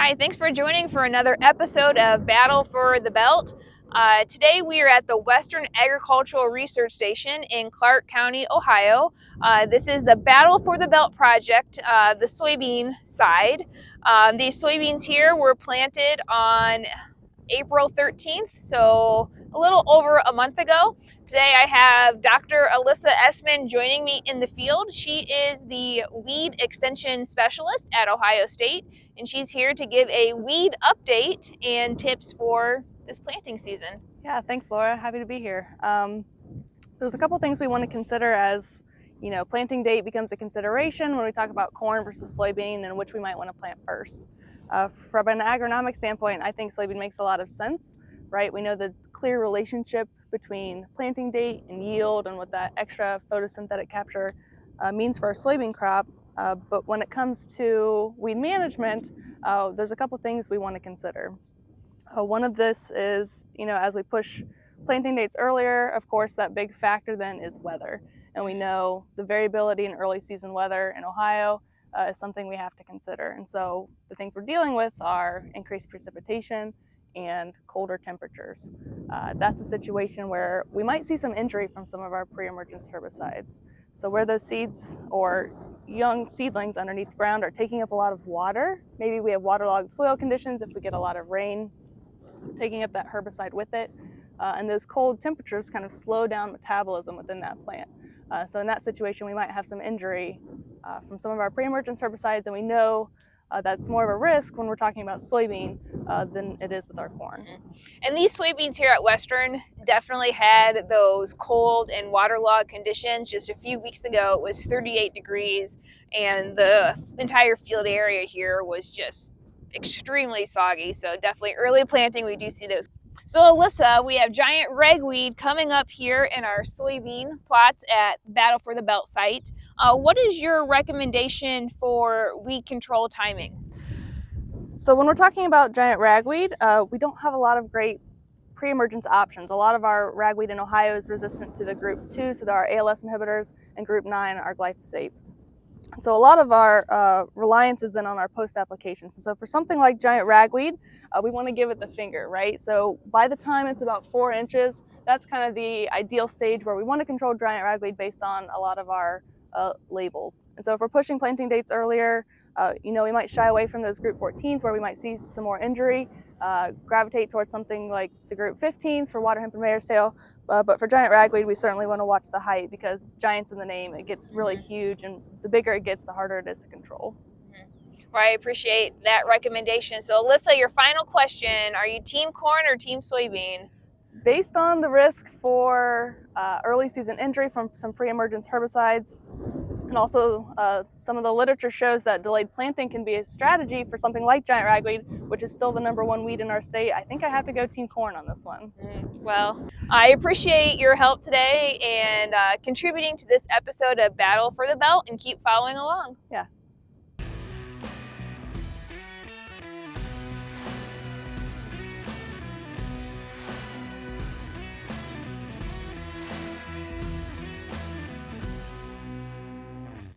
Hi, thanks for joining for another episode of Battle for the Belt. Today we are at the Western Agricultural Research Station in Clark County, Ohio. This is the Battle for the Belt project, the soybean side. These soybeans here were planted on April 13th, so a little over a month ago. Today I have Dr. Alyssa Essman joining me in the field. She is the weed extension specialist at Ohio State, and she's here to give a weed update and tips for this planting season. Yeah, thanks, Laura. Happy to be here. There's a couple things we want to consider as, planting date becomes a consideration when we talk about corn versus soybean and which we might want to plant first. From an agronomic standpoint, I think soybean makes a lot of sense, right? We know the clear relationship between planting date and yield and what that extra photosynthetic capture means for our soybean crop. But when it comes to weed management, there's a couple things we want to consider. One of this is, as we push planting dates earlier, of course, that big factor then is weather. And we know the variability in early season weather in Ohio is something we have to consider. And so the things we're dealing with are increased precipitation and colder temperatures. That's a situation where we might see some injury from some of our pre-emergence herbicides. So where those seeds or young seedlings underneath the ground are taking up a lot of water, maybe we have waterlogged soil conditions if we get a lot of rain, taking up that herbicide with it, and those cold temperatures kind of slow down metabolism within that plant. So in that situation, we might have some injury from some of our pre-emergence herbicides, and we know that's more of a risk when we're talking about soybean than it is with our corn. And these soybeans here at Western definitely had those cold and waterlogged conditions. Just a few weeks ago, it was 38 degrees, and the entire field area here was just extremely soggy. So definitely early planting, we do see those. So Alyssa, we have giant ragweed coming up here in our soybean plots at Battle for the Belt site. What is your recommendation for weed control timing? So when we're talking about giant ragweed, we don't have a lot of great pre-emergence options. A lot of our ragweed in Ohio is resistant to the group 2, so there are ALS inhibitors, and group 9 are glyphosate. So a lot of our reliance is then on our post-applications. So for something like giant ragweed, we want to give it the finger, right? So by the time it's about 4 inches, that's kind of the ideal stage where we want to control giant ragweed based on a lot of our labels. And so if we're pushing planting dates earlier, we might shy away from those group 14s where we might see some more injury, gravitate towards something like the group 15s for water hemp and mare's tail. But for giant ragweed, we certainly want to watch the height because giant's in the name. It gets really huge, and the bigger it gets, the harder it is to control. Well, I appreciate that recommendation. So Alyssa, your final question, are you team corn or team soybean? Based on the risk for early season injury from some pre-emergence herbicides, and also some of the literature shows that delayed planting can be a strategy for something like giant ragweed, which is still the #1 weed in our state. I think I have to go team corn on this one. Well, I appreciate your help today and contributing to this episode of Battle for the Belt, and keep following along. Yeah.